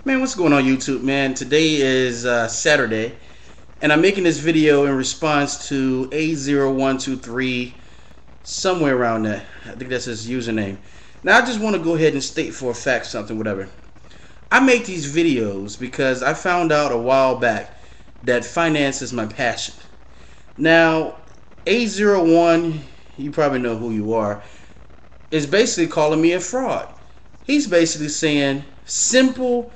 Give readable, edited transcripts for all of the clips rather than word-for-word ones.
Man, what's going on YouTube, man? Today is Saturday, and I'm making this video in response to A0123, somewhere around that. I think that's his username. Now, I just want to go ahead and state for a fact something, whatever. I make these videos because I found out a while back that finance is my passion. Now, A01, you probably know who you are, is basically calling me a fraud. He's basically saying simple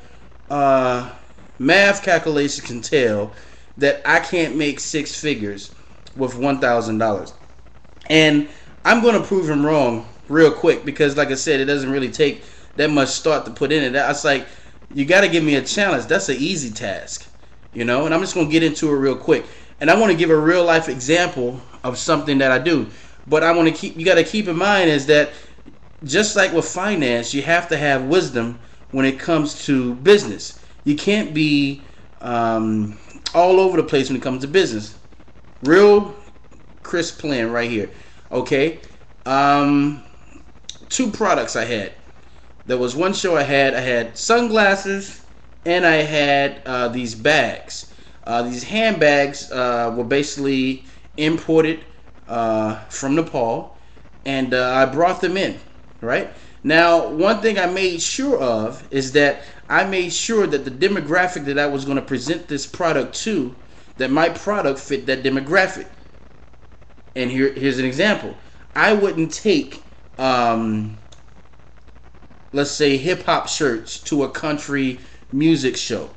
math calculation can tell that I can't make six figures with $1,000. And I'm going to prove him wrong real quick because, like I said, it doesn't really take that much thought to put in it. That's like, you got to give me a challenge. That's an easy task, you know, and I'm just going to get into it real quick. And I want to give a real life example of something that I do. But I want to you got to keep in mind is that just like with finance, you have to have wisdom when it comes to business. You can't be all over the place when it comes to business. Real crisp plan right here. Okay. Two products I had. There was one show I had sunglasses and I had these bags. These handbags were basically imported from Nepal, and I brought them in, right? Now, one thing I made sure of is that I made sure that the demographic that I was going to present this product to, that my product fit that demographic. And here's an example. I wouldn't take, let's say, hip-hop shirts to a country music show.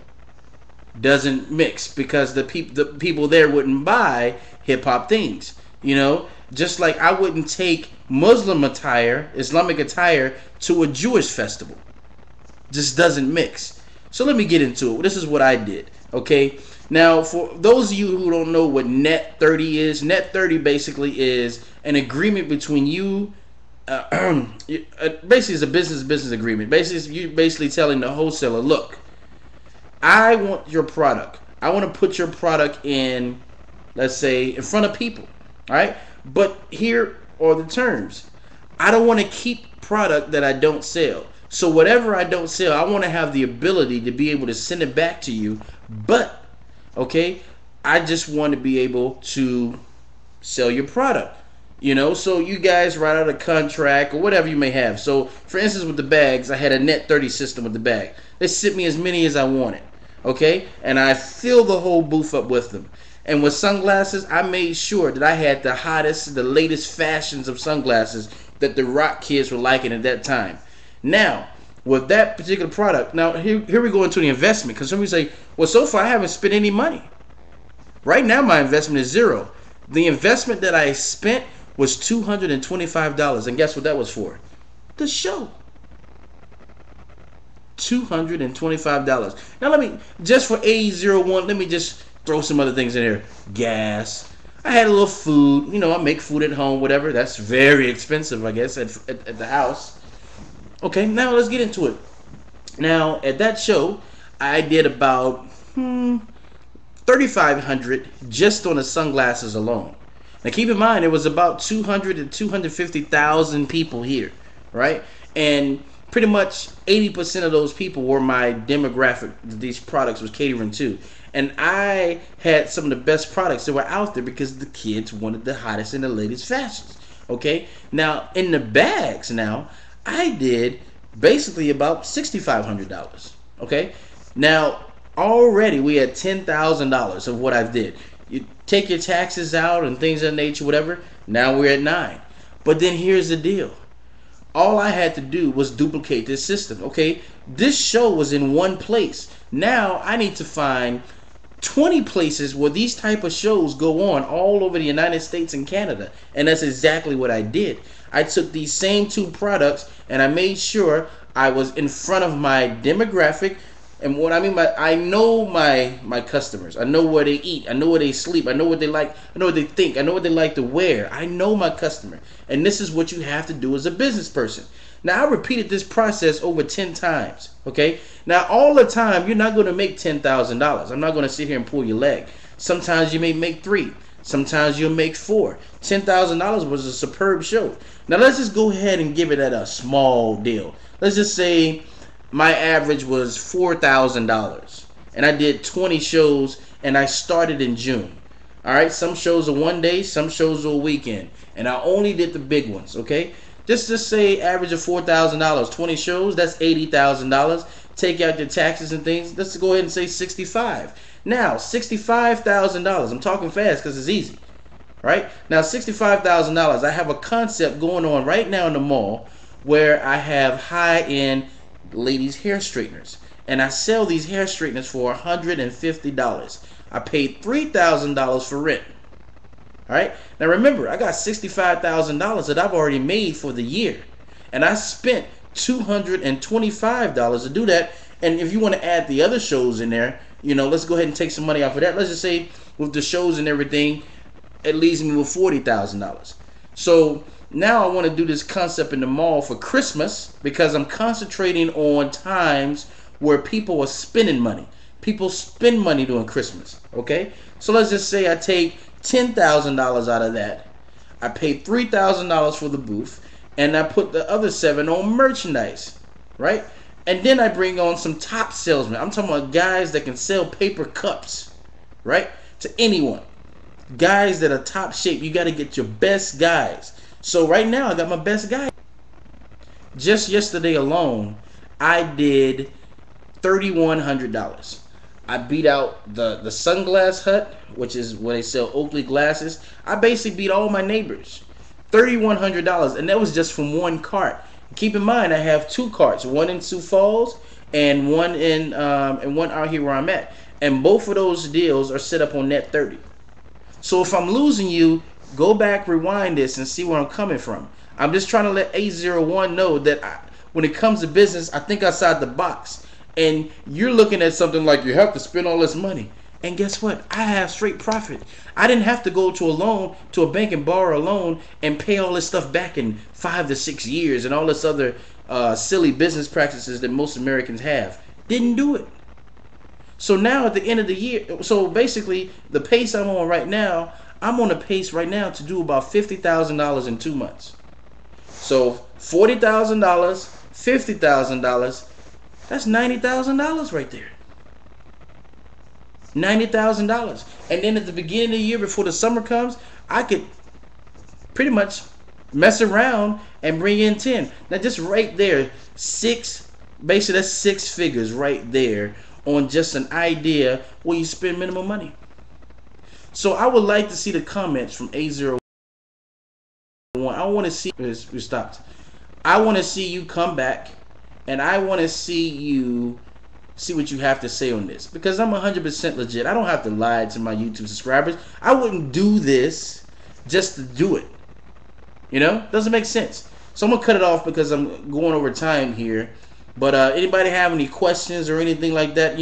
Doesn't mix because the people there wouldn't buy hip-hop things, you know? Just like I wouldn't take Muslim attire, Islamic attire, to a Jewish festival. Just doesn't mix. So let me get into it. This is what I did, okay? Now, for those of you who don't know what Net 30 is, Net 30 basically is an agreement between you, basically it's a business agreement. Basically, you're basically telling the wholesaler, look, I want your product. I want to put your product in, let's say, in front of people, all right? But here are the terms. I don't want to keep product that I don't sell. So whatever I don't sell, I want to have the ability to be able to send it back to you. But, okay, I just want to be able to sell your product. You know, so you guys write out a contract or whatever you may have. So, for instance, with the bags, I had a Net 30 system with the bag. They sent me as many as I wanted, okay? And I filled the whole booth up with them. And with sunglasses, I made sure that I had the hottest, the latest fashions of sunglasses that the rock kids were liking at that time. Now, with that particular product, now here we go into the investment. Because somebody say, well, so far I haven't spent any money. Right now my investment is zero. The investment that I spent was $225. And guess what that was for? The show. $225. Now let me, just for A01, let me just throw some other things in there. Gas. I had a little food. You know, I make food at home, whatever. That's very expensive, I guess, at the house. Okay, now let's get into it. Now, at that show, I did about $3,500 just on the sunglasses alone. Now, keep in mind, it was about 200 to 250,000 people here, right? And pretty much 80% of those people were my demographic that these products was catering to. And I had some of the best products that were out there because the kids wanted the hottest and the latest fashions. Okay? Now, in the bags now, I did basically about $6,500. Okay? Now, already we had $10,000 of what I did. You take your taxes out and things of that nature, whatever. Now we're at 9. But then here's the deal. All I had to do was duplicate this system. Okay? This show was in one place. Now I need to find 20 places where these type of shows go on all over the United States and Canada. And that's exactly what I did. I took these same two products and I made sure I was in front of my demographic. And what I mean by, I know my customers. I know where they eat. I know where they sleep. I know what they like. I know what they think. I know what they like to wear. I know my customer. And this is what you have to do as a business person. Now, I repeated this process over 10 times, okay? Now, all the time, you're not going to make $10,000. I'm not going to sit here and pull your leg. Sometimes you may make 3. Sometimes you'll make 4. $10,000 was a superb show. Now, let's just go ahead and give it at a small deal. Let's just say my average was $4,000, and I did 20 shows, and I started in June. All right, some shows are one day, some shows are a weekend, and I only did the big ones. Okay, just say average of $4,000, 20 shows, that's $80,000. Take out your taxes and things. Let's go ahead and say 65. Now, $65,000. I'm talking fast because it's easy. Right now, $65,000. I have a concept going on right now in the mall where I have high-end ladies hair straighteners, and I sell these hair straighteners for $150. I paid $3,000 for rent. All right, now remember, I got $65,000 that I've already made for the year, and I spent $225 to do that. And if you want to add the other shows in there, let's go ahead and take some money off of that. Let's just say with the shows and everything, it leaves me with $40,000. So now I want to do this concept in the mall for Christmas because I'm concentrating on times where people are spending money. People spend money during Christmas. Okay, so let's just say I take $10,000 out of that. I pay $3,000 for the booth, and I put the other $7,000 on merchandise, right? And then I bring on some top salesmen. I'm talking about guys that can sell paper cups, right, to anyone. Guys that are top shape. You got to get your best guys. So right now I got my best guy. Just yesterday alone, I did $3,100. I beat out the Sunglass Hut, which is where they sell Oakley glasses. I basically beat all my neighbors. $3,100, and that was just from one cart. Keep in mind, I have two carts, one in Sioux Falls and one out here where I'm at. And both of those deals are set up on net 30. So if I'm losing you, go back, rewind this, and see where I'm coming from. I'm just trying to let A01 know that when it comes to business, I think outside the box. And you're looking at something like you have to spend all this money. And guess what? I have straight profit. I didn't have to go to a bank and borrow a loan and pay all this stuff back in 5 to 6 years and all this other silly business practices that most Americans have. Didn't do it. So now at the end of the year, so basically the pace I'm on right now, I'm on a pace right now to do about $50,000 in 2 months. So $40,000, $50,000, that's $90,000 right there. $90,000. And then at the beginning of the year, before the summer comes, I could pretty much mess around and bring in 10. Now just right there, basically that's 6 figures right there on just an idea where you spend minimum money. So I would like to see the comments from A01. I want to see, we stopped. I want to see you come back, and I want to see what you have to say on this, because I'm 100% legit. I don't have to lie to my YouTube subscribers. I wouldn't do this just to do it. Doesn't make sense. So I'm gonna cut it off because I'm going over time here. But anybody have any questions or anything like that?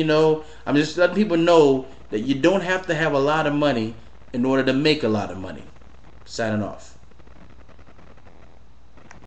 I'm just letting people know that you don't have to have a lot of money in order to make a lot of money. Signing off.